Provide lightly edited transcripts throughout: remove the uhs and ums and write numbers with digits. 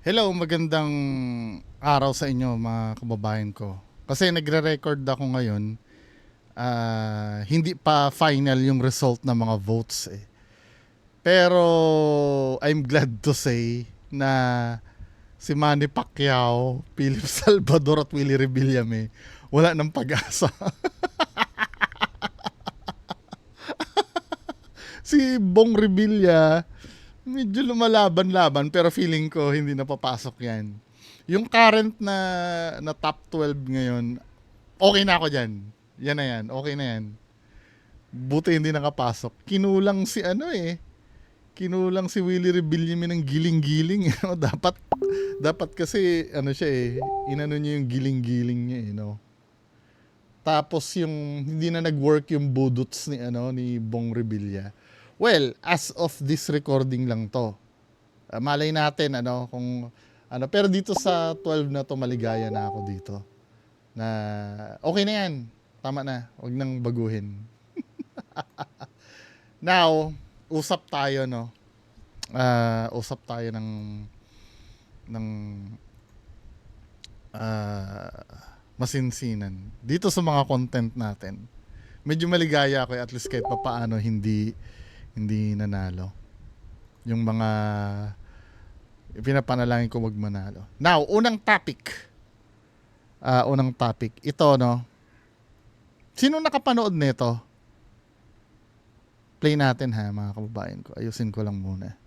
Hello, magandang araw sa inyo mga kababayan ko. Kasi nagre-record ako ngayon, hindi pa final yung result ng mga votes eh. Pero I'm glad to say na si Manny Pacquiao, Philip Salvador at Willie Revillame wala ng pag-asa. Si Bong Revilla medyo lumalaban-laban pero feeling ko hindi na papasok yan. Yung current na top 12 ngayon, okay na ako dyan. Yan na yan, okay na yan. Buti hindi nakapasok. Kinulang si ano eh. Kinulang si Willie Revillame ng giling-giling. dapat kasi ano siya eh. Inano niya yung giling-giling niya eh. No? Tapos yung hindi na nag-work yung budots ni Bong Revilla. Well, as of this recording lang to. Malay natin kung ano, pero dito sa 12 na to maligaya na ako dito. Na okay na 'yan. Tama na. Huwag nang baguhin. Now, usap tayo usap tayo ng masinsinan. Dito sa mga content natin. Medyo maligaya ako at least kahit papaano hindi nanalo. Yung mga pinapanalangin ko wag manalo. Now, unang topic. Unang topic. Ito, no? Sino nakapanood nito? Play natin ha, mga kababayan ko. Ayusin ko lang muna.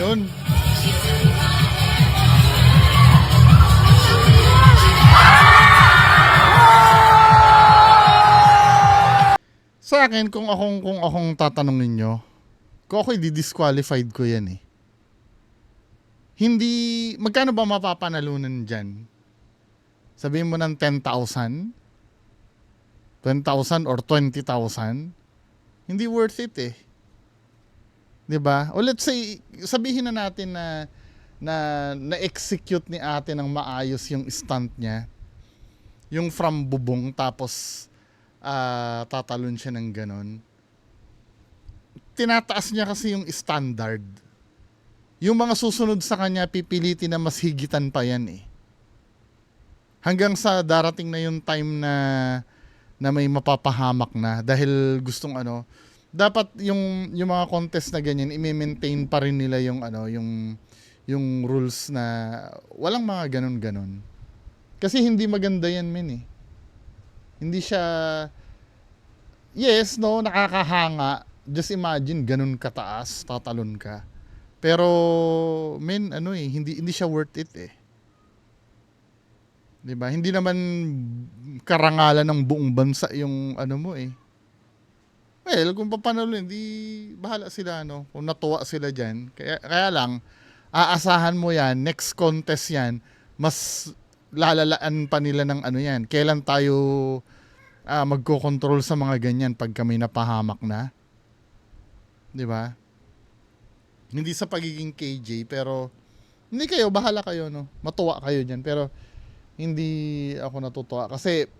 Yun. Sa akin, kung akong tatanungin nyo, kung ako'y di-disqualified ko yan eh. Hindi, magkano ba mapapanalunan dyan? Sabihin mo ng 10,000? 10,000 or 20,000? Hindi worth it eh. 'Di ba? O let's say, sabihin na natin na-execute ni ate ng maayos yung stunt niya. Yung from bubong tapos tatalon siya ng ganon. Tinataas niya kasi yung standard. Yung mga susunod sa kanya pipilitin na mas higitan pa yan eh. Hanggang sa darating na yung time na may mapapahamak na dahil gustong dapat yung mga contest na ganyan i-maintain pa rin nila yung rules na walang mga ganon-ganon. Kasi hindi maganda yan men eh. Hindi siya yes, no, nakakahanga. Just imagine ganun kataas, tatalon ka. Pero men hindi siya worth it eh. 'Di ba? Hindi naman karangalan ng buong bansa yung mo eh. Well, kung papanalo hindi bahala sila kung natuwa sila diyan. Kaya lang aasahan mo 'yan, next contest 'yan, mas lalalaan pa nila ng yan. Kailan tayo magko-control sa mga ganyan pag kami napahamak na? 'Di ba? Hindi sa pagiging KJ pero hindi kayo bahala kayo matuwa kayo diyan pero hindi ako natutuwa kasi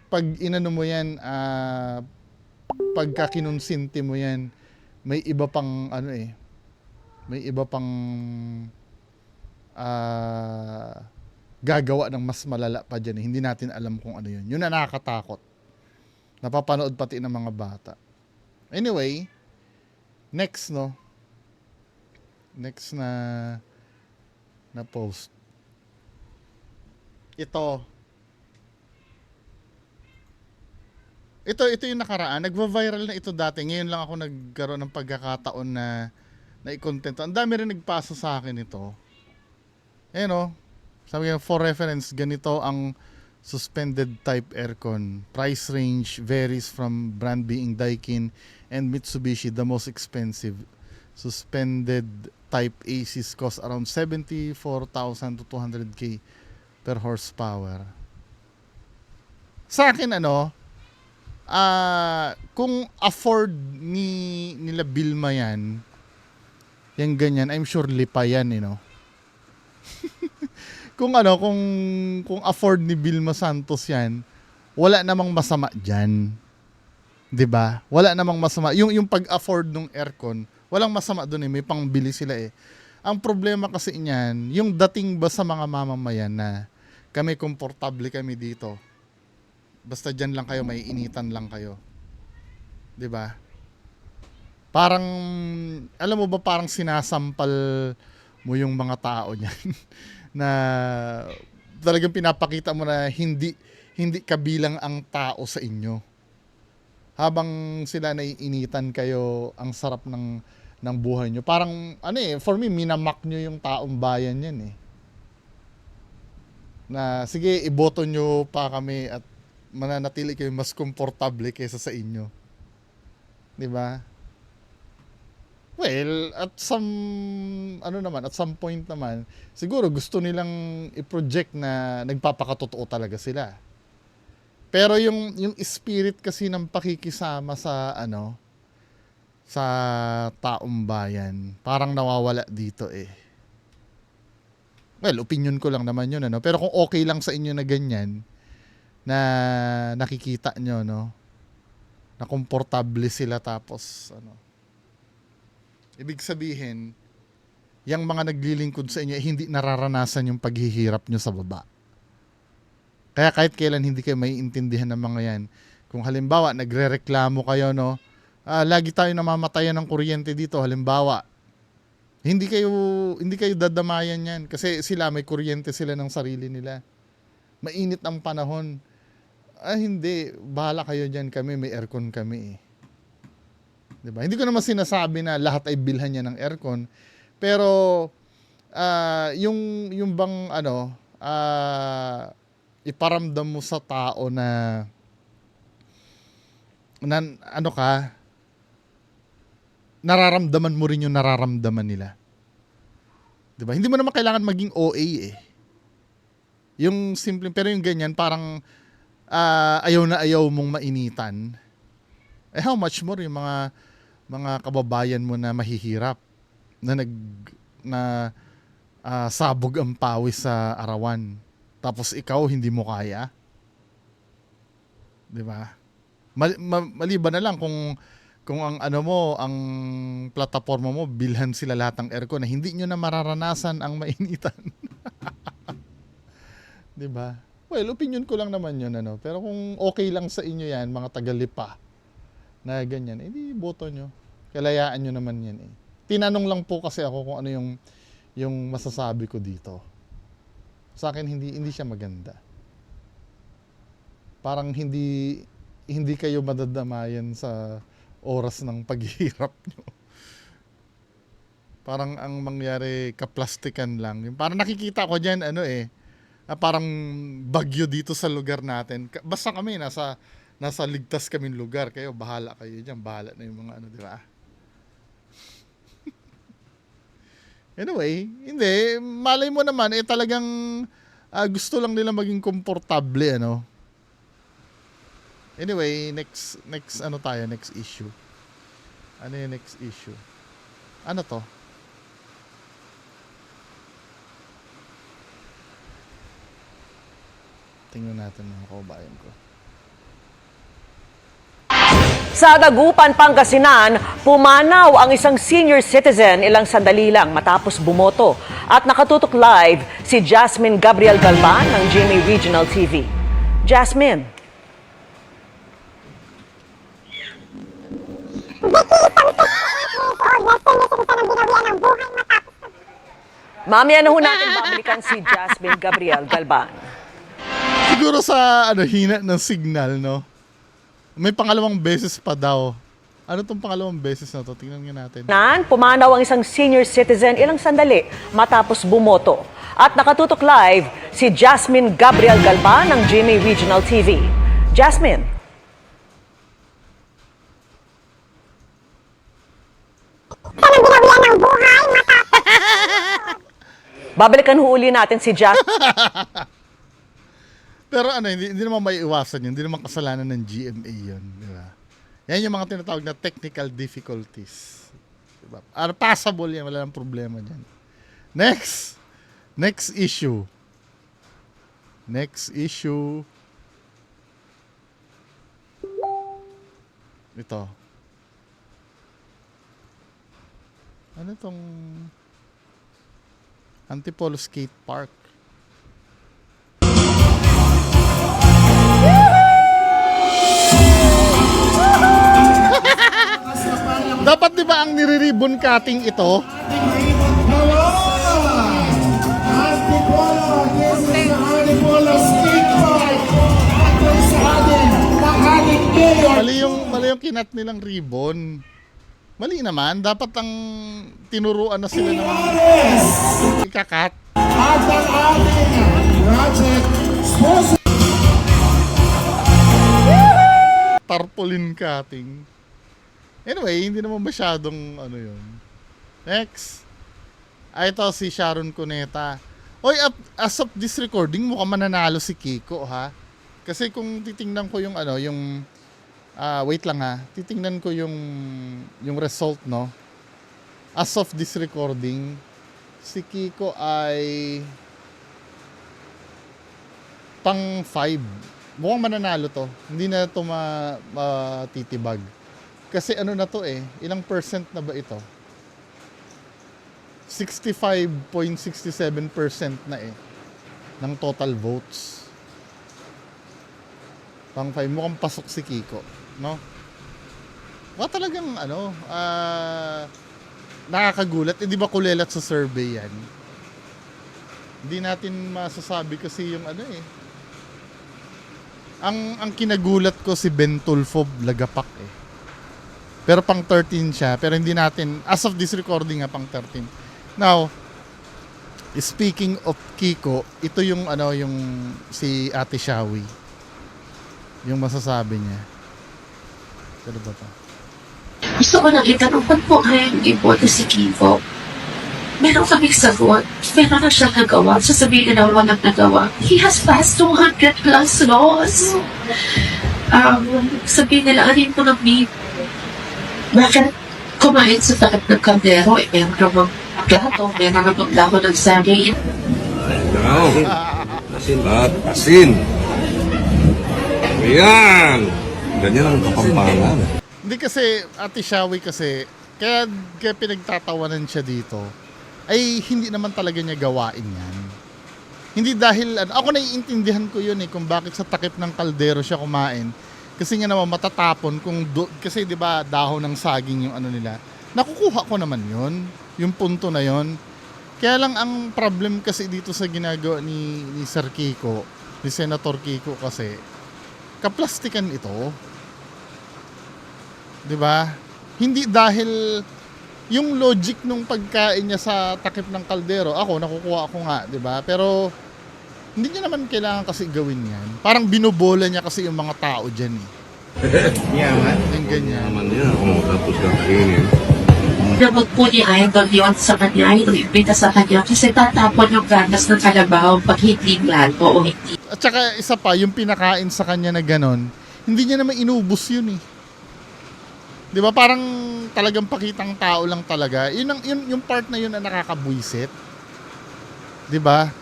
pag inano mo yan pagka kinonsinti mo yan may iba pang may iba pang gagawa ng mas malala pa dyan eh. Hindi natin alam kung ano yun na nakakatakot, napapanood pati ng mga bata. Anyway, next na post ito yung nakaraan. Nagva-viral na ito dati. Ngayon lang ako nagkaroon ng pagkakataon na i-content. Ang dami rin nagpasa sa akin ito. Sabi nga, for reference, ganito ang suspended type aircon. Price range varies from brand being Daikin and Mitsubishi, the most expensive. Suspended type ACs cost around 74,000 to 200k per horsepower. Sa akin kung afford nila Vilma yan, yung ganyan, I'm sure lipa yan, kung kung afford ni Vilma Santos yan, wala namang masama diyan. 'Di ba? Wala namang masama. Yung pag-afford ng aircon, walang masama doon may pangbili sila Ang problema kasi niyan, yung dating ba sa mga mamamayan na kami komportable kami dito. Basta diyan lang kayo, may initan lang kayo. 'Di ba? Parang alam mo ba parang sinasampal mo yung mga tao niyan na talagang pinapakita mo na hindi kabilang ang tao sa inyo. Habang sila naiinitan kayo, ang sarap ng buhay nyo. Parang for me minamak nyo yung taong bayan yan Na sige, iboto nyo pa kami at mananatili kayo mas komportable kaysa sa inyo. 'Di ba? Well, at some point naman, siguro gusto nilang i-project na nagpapakatotoo talaga sila. Pero yung spirit kasi ng pakikisama sa sa taong bayan, parang nawawala dito Well, opinion ko lang naman yun Pero kung okay lang sa inyo na ganyan, na nakikita nyo na komportable sila tapos ibig sabihin, yung mga naglilingkod sa inyo hindi nararanasan yung paghihirap nyo sa baba. Kaya kahit kailan hindi kayo maiintindihan ng mga yan. Kung halimbawa, nagrereklamo kayo, lagi tayo namamatayan ng kuryente dito. Halimbawa, hindi kayo dadamayan yan. Kasi sila, may kuryente sila ng sarili nila. Mainit ang panahon. Hindi. Bahala kayo dyan, kami. May aircon kami Diba? Hindi ko naman sinasabi na lahat ay bilhan niya ng aircon. Pero, yung bang, iparamdam mo sa tao na nararamdaman mo rin yung nararamdaman nila. Diba? Hindi mo naman kailangan maging OA Yung simple, pero yung ganyan, parang ayaw na ayaw mong mainitan. How much more yung mga kababayan mo na mahihirap na sabog ang pawis sa arawan. Tapos ikaw hindi mo kaya. 'Di ba? Maliban na lang kung ang ang plataporma mo bilhan sila lahat ng aircon na hindi nyo na mararanasan ang mainitan. 'Di ba? Well, opinion ko lang naman 'yun Pero kung okay lang sa inyo 'yan, mga taga-Lipa na ganyan, edi boto nyo. Kalayaan nyo naman yan Tinanong lang po kasi ako kung ano yung masasabi ko dito. Sa akin hindi siya maganda. Parang hindi kayo madadamayan sa oras ng paghihirap nyo. Parang ang mangyari kaplastikan lang. Parang nakikita ko diyan parang bagyo dito sa lugar natin. Basta kami nasa ligtas kaming lugar, kayo bahala kayo diyan, bahala na yung mga di ba? Anyway, hindi malay mo naman talagang gusto lang nila maging komportable Anyway, next next issue. Ano yung next issue? Ano to? Tingnan natin mga kaubayan ko. Sa Dagupan, Pangasinan, pumanaw ang isang senior citizen ilang sandali lang matapos bumoto. At nakatutok live si Jasmine Gabriel Galban ng GMA Regional TV. Jasmine. Mamaya na ho natin babalikan si Jasmine Gabriel Galban. Siguro sa hina ng signal, may pangalawang beses pa daw. Ano tong pangalawang beses na to? Tingnan nga natin. Pumanaw ang isang senior citizen ilang sandali matapos bumoto. At nakatutok live si Jasmine Gabriel Galban ng GMA Regional TV. Jasmine. Babalikan ho uli natin si Jasmine. Pero ano, hindi naman may iwasan yun. Hindi naman kasalanan ng GMA yun. Di ba? Yan yung mga tinatawag na technical difficulties. Diba? Passable yan. Wala nang problema dyan. Next. Next issue. Ito. Ano tong Antipolo Skate Park? Dapat di ba ang nire-ribbon cutting ito? Mali yung kinat nilang ribbon. Mali naman, dapat ang tinuruan na sila ng ikakat. At ang ating project sponsor. Tarpaulin cutting. Anyway, hindi naman masyadong ano yun. Next. Ito si Sharon Cuneta. Oy, as of this recording, mukhang mananalo si Kiko, ha? Kasi kung titingnan ko yung ano, yung wait lang ha. Titingnan ko yung result, no? As of this recording, si Kiko ay pang 5. Mukhang mananalo to. Hindi na to matitibag. Kasi ano na to eh. Ilang percent na ba ito? 65.67% na eh. Ng total votes. Pang 5. Mukhang pasok si Kiko. No? Talagang ano, nakakagulat. Di ba kulelat sa survey yan? Hindi natin masasabi kasi yung ano eh. Ang kinagulat ko si Ben Tulfo Lagapak eh. Pero pang 13 siya. Pero hindi natin, as of this recording pang 13. Now, speaking of Kiko, ito yung ano, yung si Ate Shawi. Yung masasabi niya. Ano ba ito? Gusto ko nang itanong kung po ngayon iboto si Kiko. Meron kaming sagot. Meron na siyang nagawa. Sasabihin na walang nagawa. He has passed 200 plus laws. Sabihin nila, anin po ng meat. Bakit kumain sa takip ng kaldero? Meron namang plato. Meron namang plato ng sagay. Asin. Ayan. Ganyan ang kapampangan. Hindi kasi, Ate Shawi kasi, kaya pinagtatawanan siya dito, ay hindi naman talaga niya gawain yan. Hindi dahil, ako naiintindihan ko yun eh, kung bakit sa takip ng kaldero siya kumain. Kasi nga naman matatapon, kasi di ba dahon ng saging yung ano nila. Nakukuha ko naman yun, yung punto na yun. Kaya lang ang problem kasi dito sa ginagawa ni Sir Kiko, ni Senator Kiko kasi, kaplastikan ito. 'Di ba? Hindi dahil yung logic nung pagkain niya sa takip ng kaldero, ako nakukuha ko nga, 'di ba? Pero hindi niya naman kailangan kasi gawin 'yan. Parang binobola niya kasi yung mga tao diyan eh. Yaman. Yung ganyan. Yaman niya kung tapos lang kainin. Nabot po ni Idol yun sa kanya. Inuibita sa kanya kasi tatapon yung ganas ng kalabaw pag hindi lalo o hindi. At saka isa pa, yung pinakain sa kanya na ganon, hindi niya naman inubos yun eh. 'Di ba? Parang talagang pakitang tao lang talaga. Yung part na yun na nakakabwisit. 'Di ba?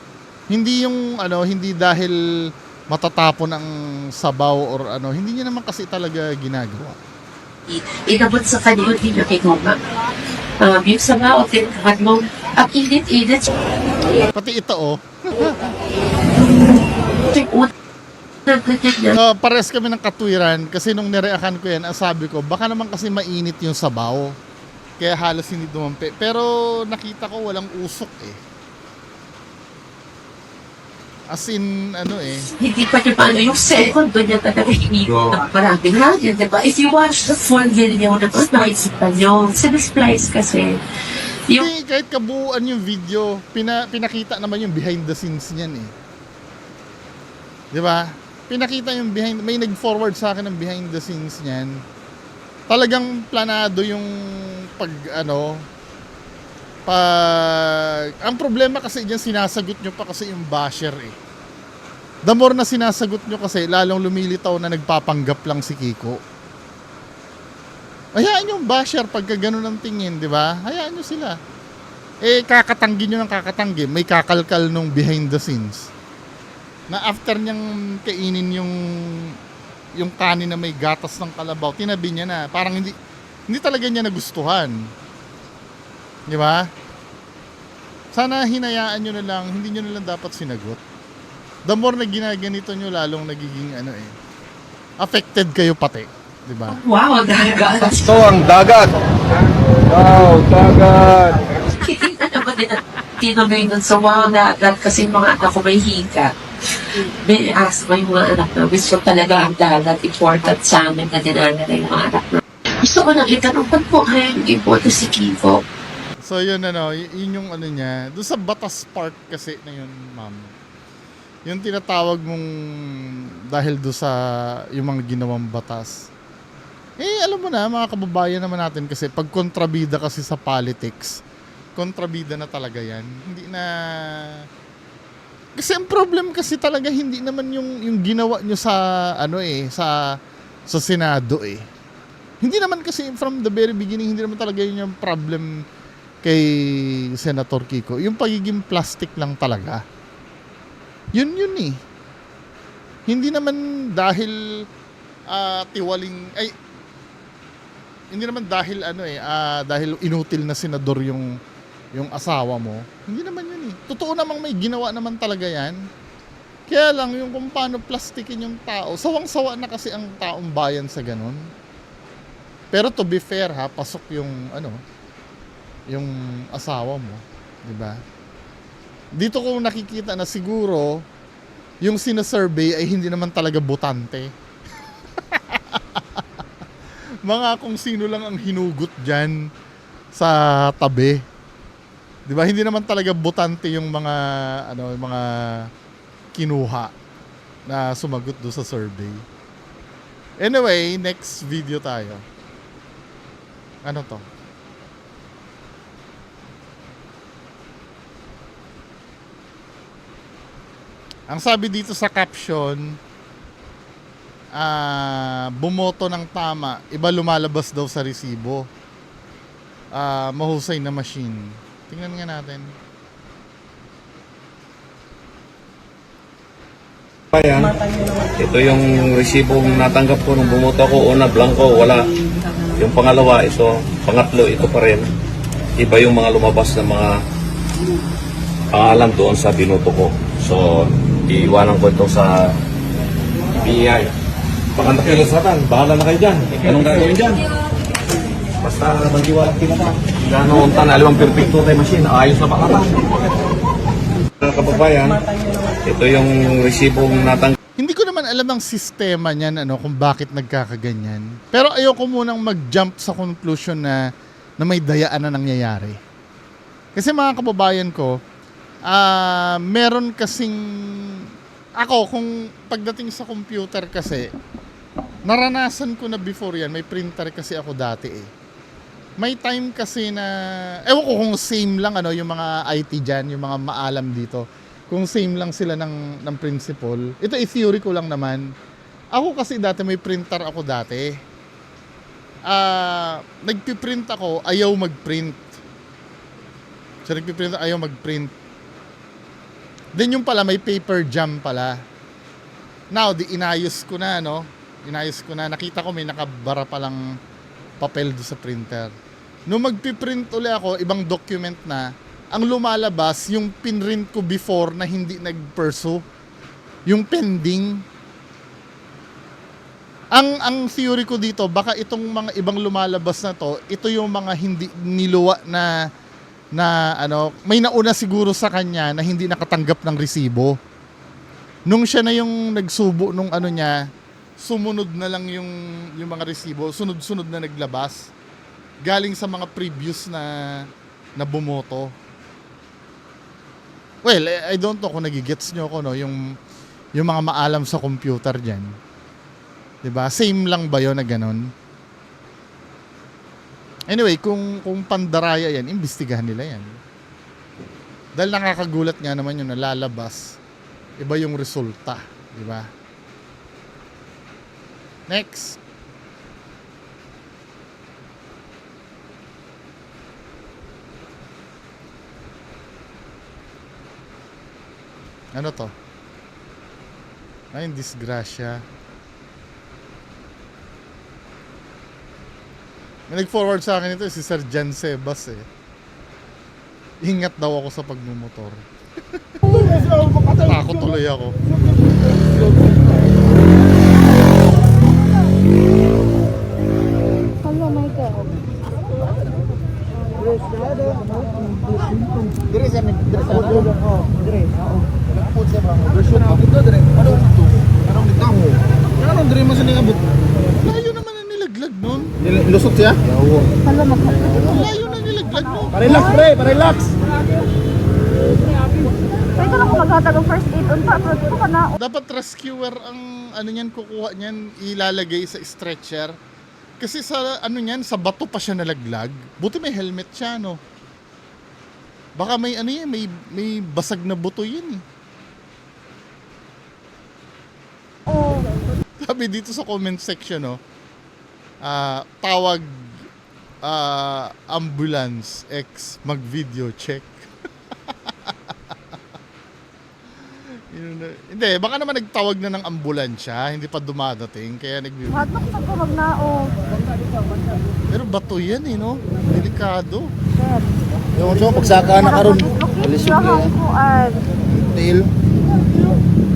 Hindi yung ano, hindi dahil matatapon ang sabaw or ano, hindi niya naman kasi talaga ginagawa. Inabot sa kanya yung hindi nakikunga. Yung sabaw, tinakad mo, ang init-init. Pati ito oh. Ganyan. Pares kami ng katwiran kasi nung nireakan ko yan, ang sabi ko, baka naman kasi mainit yung sabaw. Kaya halos hindi dumampi. Pero nakita ko walang usok eh. As in, ano eh. Hindi pa niya paano yung second doon niya talaga hinihintay ng maraming hangin, diba? If you watch the full video naman, nakisipan nyo. Sinisplice kasi. Yung Hindi, kahit kabuuan yung video, pinakita naman yung behind the scenes niyan eh. Di ba? Pinakita yung behind, may nag-forward sa akin ng behind the scenes niyan. Talagang planado yung ang problema kasi diyan sinasagot nyo pa kasi yung basher eh. The more na sinasagot nyo kasi, lalong lumilitaw na nagpapanggap lang si Kiko. Hayaan yung basher pagka ganun ang tingin, di ba? Hayaan nyo sila. Eh, kakatanggi nyo ng kakatanggi. May kakalkal nung behind the scenes. Na after niyang kainin yung kanin na may gatas ng kalabaw, tinabi niya na. Parang hindi talaga niya nagustuhan. Di ba? Sana hinayaan nyo na lang, hindi nyo na lang dapat sinagot. The more na ginaganito nyo, lalong nagiging affected kayo pati. Di ba? Wow, dagat. Ito ang dagat. Wow, dagat. Hindi na naman din tinamay dun sa wow, dagat kasi mga anak ko may hika. May ask ko yung mga anak na gusto talaga ang dagat. Important sa amin na dinala na yung mga anak na. Gusto ko nang itanong, ba't po kayo nag-iboto si Kiko? So yun yun yung niya. Doon sa Batas Park kasi na yun, ma'am. Yung tinatawag mong dahil doon sa yung mga ginawang batas. Eh, alam mo na, mga kababayan naman natin kasi pag kontrabida kasi sa politics, kontrabida na talaga yan. Hindi na... Kasi ang problem kasi talaga hindi naman yung ginawa nyo sa sa Senado eh. Hindi naman kasi from the very beginning, hindi naman talaga yun yung problem kay Senator Kiko. Yung pagiging plastic lang talaga. Yun eh. Hindi naman dahil hindi naman dahil dahil inutil na senador yung asawa mo. Hindi naman yun eh. Totoo namang may ginawa naman talaga yan. Kaya lang yung kung paano plastikin yung tao. Sawang-sawa na kasi ang taong bayan sa ganun. Pero to be fair ha, pasok yung yung asawa mo, 'di ba? Dito ko nakikita na siguro yung sinasurvey ay hindi naman talaga botante. Mga kung sino lang ang hinugot diyan sa tabi. 'Di ba? Hindi naman talaga botante yung mga mga kinuha na sumagot do sa survey. Anyway, next video tayo. Ano to? Ang sabi dito sa caption, bumoto ng tama, iba lumalabas daw sa resibo. Mahusay na machine. Tingnan nga natin. Ayan. Ito yung resibong natanggap ko nung bumoto ako. Una, blanco, wala. Yung pangalawa, ito. Pangatlo, ito pa rin. Iba yung mga lumabas na mga pangalan doon sa binoto ko. So, iiwanan ko ito sa PEI. Pagkandakilasatan, bahala na kayo dyan. Anong gagawin dyan? Basta magdiwala ka. Ganoon na alam ang perfecto tayo machine. Ayos na pakata. Mga kababayan, ito yung resibong natanggap. Hindi ko naman alam ang sistema niyan kung bakit nagkakaganyan. Pero ayoko munang mag-jump sa conclusion na may dayaan na nangyayari. Kasi mga kababayan ko, meron kasing ako kung pagdating sa computer kasi naranasan ko na before yan, may printer kasi ako dati eh. May time kasi na ewan ko kung same lang yung mga IT dyan, yung mga maalam dito. Kung same lang sila ng principle. Ito theory ko lang naman. Ako kasi dati may printer ako dati. Nagpiprint ako, ayaw mag-print. So nagpiprint ayaw mag-print. Then yung pala may paper jam pala. Now, inayos ko na Inayos ko na. Nakita ko may nakabara palang papel do sa printer. Nung magpiprint uli ako, ibang document na, ang lumalabas yung pinrint ko before na hindi nag-pursue. Yung pending. Ang theory ko dito, baka itong mga ibang lumalabas na to, ito yung mga hindi niluwa na may nauna siguro sa kanya na hindi nakatanggap ng resibo. Nung siya na yung nagsubo nung niya, sumunod na lang yung mga resibo, sunod-sunod na naglabas. Galing sa mga previous na bumoto. Well, I don't know kung nagigets nyo ko, yung mga maalam sa computer dyan. 'Di ba? Same lang ba yun na ganun? Anyway, kung pandaraya yan, imbestigahan nila yan. Dahil nakakagulat nga naman yung nalalabas. iba yung resulta, di ba? Next. Ano to? Ay, disgrasya. May nag-forward sa akin ito si Sir Jan Sebas eh. Ingat daw ako sa pagmumotor. Takot tuloy ako. Hello, Michael. Dire sa amin, dire sa amin. Oh, dire. Oo. Nagpud sa mga version na abot dire. Ano dito? Anong dito? Ano dire man sa ning abot? Layo naman na nilaglag nun. Lusot siya? Oo. Hello, Michael. Layo na nilaglag nun. Relax, pre, relax. Pwede lang ko maghatag ng first aid on pa, pero dito ka na. Dapat rescuer ang ano niyan, kukuha niyan, ilalagay sa stretcher. Kasi sa ano niyan, sa bato pa siya nalaglag. Buti may helmet siya, no? Baka may ano yan, may basag na buto yan eh. Oh, Sabi dito sa comment section, no? Tawag ambulance X mag-video check. Hindi, baka naman nagtawag na ng ambulansya, hindi pa dumadating, kaya nag-video. hadlok sa ko magnaog. Pero bato yan eh, no? Delikado. Sir, Yung so pagsaka na karon. Alisod Alisog na. kuan. Tail.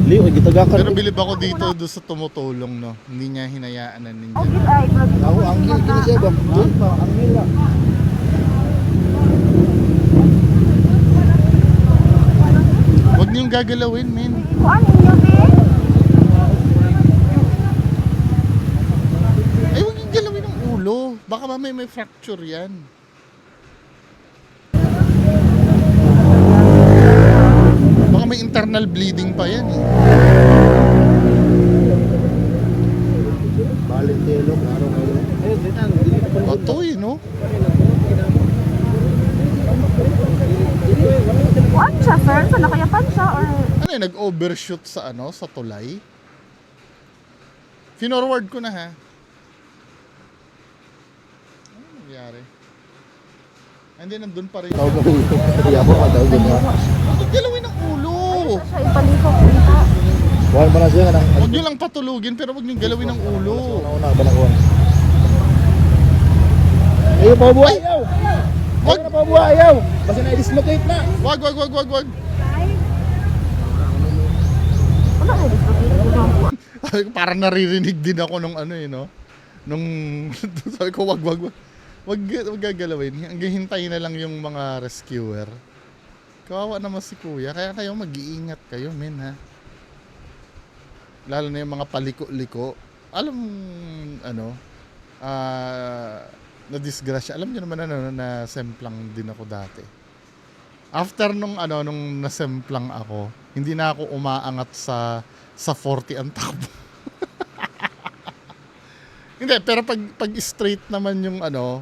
Li, oy gitagakan. Pero bilib ako dito doon sa tumutulong, no? Hindi niya hinayaan na ninja. Okay, ay, grabe. Ako ang kini siya ba? Doon pa ang nila. Huwag niyong gagalawin, men. Kuan ninyo, be? Ay, huwag niyong galawin ang ulo. Baka mamaya may fracture yan. Baka may internal bleeding pa yan eh. Balik telo, klaro kayo. Eh, ditang dili pa. Bato eh, no? Kuan siya, sir? Sa nakayapan siya, or... Ano yun, nag-overshoot sa ano, sa tulay? Finorward ko na ha. Ano nangyari? Hindi, nandun pa rin. Tawag ko ito. Kaya ako tawag din. Huwag galawin ang ulo! Siya ipaliko punta. Wala ba na siya nang Huwag nyo lang patulugin, pero huwag nyo galawin ang ulo. una ba na kuan? Ayaw pa buhay, ayaw. Wag na pa buhay, ayaw. Basta na-dislocate na. Wag. Wala ko dito. Parang naririnig din ako nung ano eh, no? Nung, sabi ko, wag. Wag gagalawin. Hanggang hintayin na lang yung mga rescuer. Kawawa naman si kuya. Kaya kayo mag-iingat kayo, men, ha? Lalo na yung mga paliko-liko. Alam, ano, na disgrasya. Alam niyo naman ano, na semplang din ako dati. After nung nasemplang ako, hindi na ako umaangat sa 40 ang takbo. Hindi, pero pag straight naman yung mga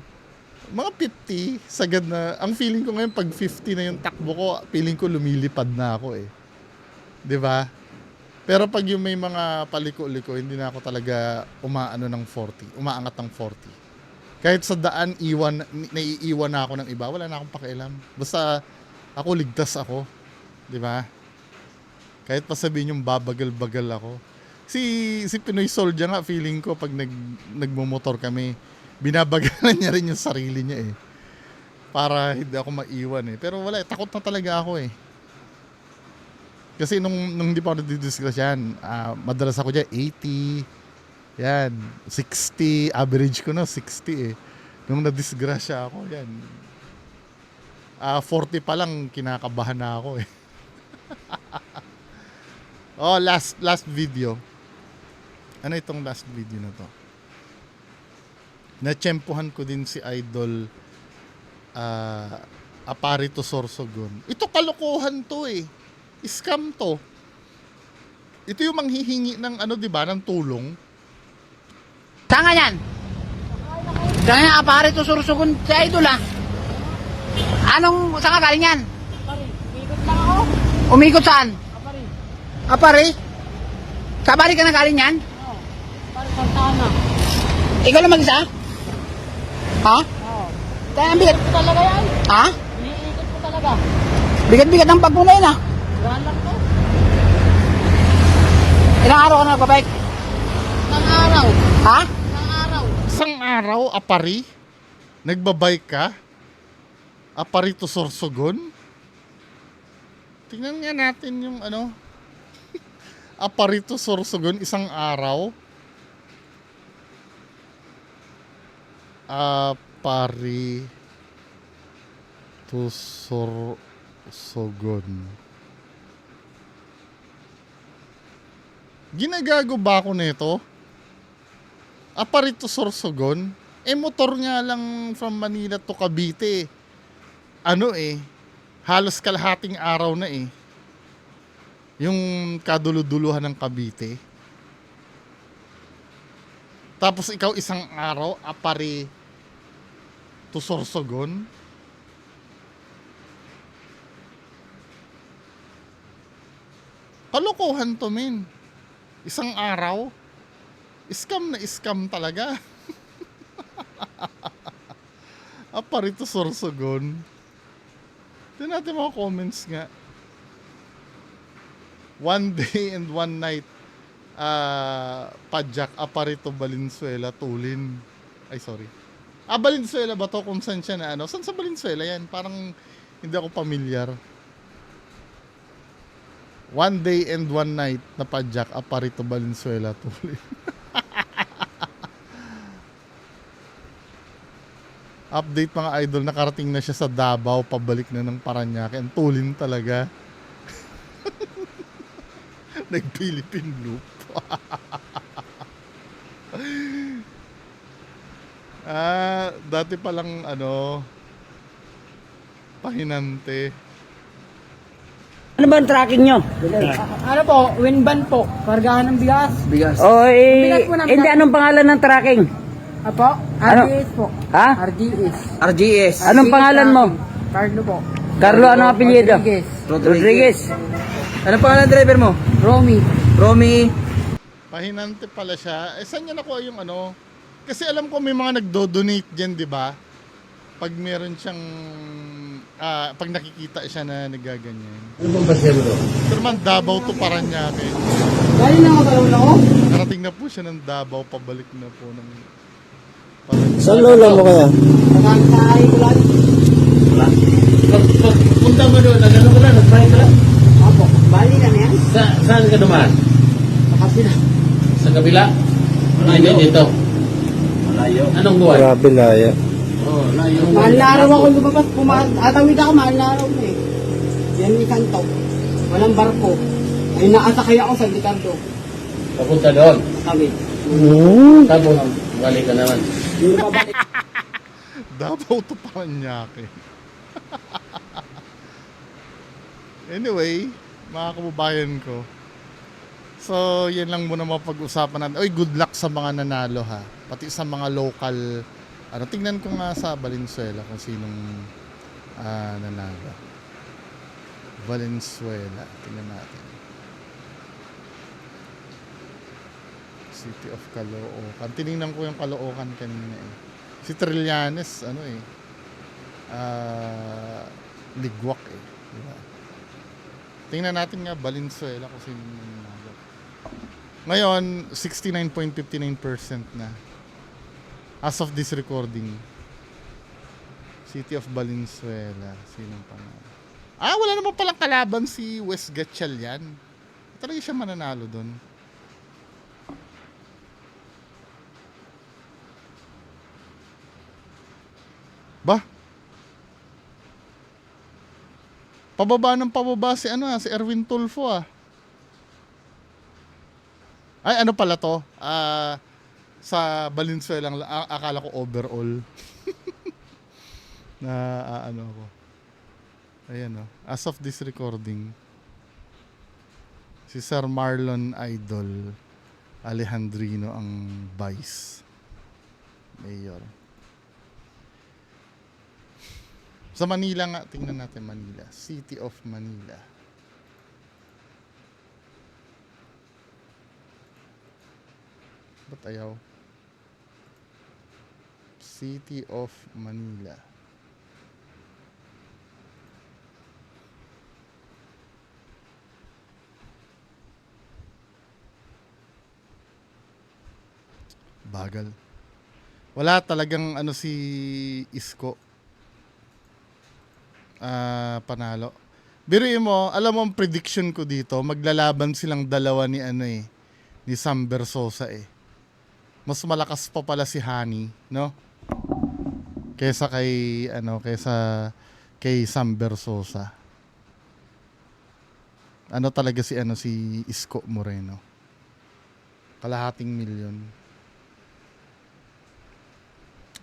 50, sagad na. Ang feeling ko ngayon, pag 50 na yung takbo ko, feeling ko lumilipad na ako eh. 'Di ba? Pero pag yung may mga paliko-liko, hindi na ako talaga umaangat ng 40. Kahit sa daan, naiiwan na ako ng iba, wala na akong pakialam. Basta ako, ligtas ako. 'Di ba? Kahit pa sabihin yung babagal-bagal ako. Si Pinoy Soldier nga, feeling ko pag nagmumotor kami, binabagalan niya rin yung sarili niya eh. Para hindi ako maiwan eh. Pero wala, takot na talaga ako eh. Kasi nung hindi pa ako nadidisgrasyan, madalas ako dyan 80, yan, 60, average ko na 60 eh. Nung nadisgrasya ako, yan, 40 pa lang kinakabahan na ako eh. Oh, last video. Ano itong last video na to? Natsyempohan ko din si Idol Aparito Sorsogon. Ito kalokohan to eh. Scam to. Ito yung manghihingi ng di ba, ng tulong. Saan nga yan? Saan nga apare to sursugon si Idol ah? Saan ka galing yan? Umikot saan? Apari? Sa Apari ka nagaling yan? Oo. Para Santana. Ikaw lang mag-isa? Ha? Oo. Kaya ang bigat. Ito talaga yan. Ha? Iniikot ko talaga. Bigat-bigat ang pagpo na yun ah. Yan lang to. Ilang araw ka na nagbabike? Isang araw. Ha? Isang araw. Isang araw, apari? Nagbabike ka? Apari to Sorsogon? Tingnan nga natin yung ano. Apari to Sorsogon, isang araw. Apari to Sorsogon. Ginagago ba ako nito? Apari to Sorsogon? Motor nga lang from Manila to Cavite. Ano halos kalahating araw na yung kaduluduluhan ng Cavite. Tapos ikaw isang araw, apari to Sorsogon. Kalokohan to, men. Isang araw. Scam na scam talaga. Apari to Sorsogon. Tignan natin mga comments nga. 1 day and 1 night. Padjak, Aparito, Valenzuela, Tulin. Ay, sorry. Valenzuela ba to? Kung saan siya na ano? Saan sa Valenzuela yan? Parang hindi ako pamilyar. 1 day and 1 night na Padjak, Aparito, Valenzuela, Tulin. Update mga idol, nakarating na siya sa Davao, pabalik na ng Paranaque. Ang Tulin talaga. Nag-Philippine loop. Dati palang pahinante. Ano ba ang tracking nyo? Ano po? Winban po. Kargahan ng bigas. O, Bigas po namin hindi, anong pangalan ng tracking? Apo? Ano? RGS po. Ha? RGS. RGS. Anong pangalan mo? Carlo po. Carlo, anong apelyido? Rodriguez. Rodriguez. Anong pangalan ng driver mo? Romy. Romy. Pahinante pala siya. Saan niya nakuha yung ano? Kasi alam ko may mga nagdo-donate dyan, di ba? Pag meron siyang pag nakikita siya na nagaganyan. Ano bang pasya mo to? Pero man, Davao to Paranaque. Dali na ako sa ulo ko. Narating na po siya ng Davao, pabalik na po ng Paranaque. Saan lola mo kaya? Nagkakasahay ko lang. Punta mo doon, nagano ka lang, nagpahin ka lang. Apo. Bali na yan. Saan ka dumaan? Sa kapila. Sa kabila? Hindi dito. Malayo. Anong buwan? Grabe laya. Oh, layo. Mahal na araw ako lumabas. Atawid ako, mahal na araw na Yan ni Kanto. Walang barko. Ay nakasakay ako sa Ricardo. Papunta doon. Kami. Tapos, balik ka naman. Yung babalik. Davao to Paranaque. Anyway, mga kababayan ko. So, yan lang muna mapag-usapan natin. Oy, good luck sa mga nanalo ha. Pati sa mga local. Tingnan ko nga sa Valenzuela kung sinong nanalo. Valenzuela. Tingnan natin. City of Caloocan. Tinignan ko yung Caloocan kanina Si Trillanes, ligwak Diba? Tingnan natin nga Valenzuela kung sino nanalo. Ngayon, 69.59% na. As of this recording. City of Valenzuela. Sinong panalo? Wala naman palang kalaban si West Gatchalian. Talaga siya mananalo doon. Ba? Pababa si si Erwin Tulfo Ay, ano pala to? Sa Valenzuela lang, akala ko overall. Na ako. Ayan as of this recording, si Sir Marlon Idol Alejandrino ang vice mayor. Sa Manila nga, tingnan natin Manila. City of Manila. Ba't ayaw? City of Manila. Bagal. Wala talagang ano si Isko. Panalo. Biruin mo, alam mo ang prediction ko dito, maglalaban silang dalawa ni ano eh, ni Sam Versosa eh. Mas malakas pa pala si Hani, no? Kaysa kay Sam Versosa. Ano talaga si Isko Moreno. Kalahating milyon.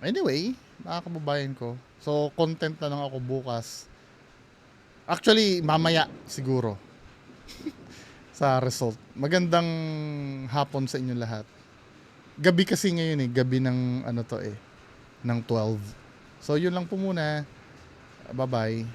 Anyway, mga kababayan ko. So, content na lang ako bukas. Actually, mamaya siguro. Sa result. Magandang hapon sa inyo lahat. Gabi kasi ngayon eh. Gabi ng ng 12. So, yun lang po muna. Bye-bye.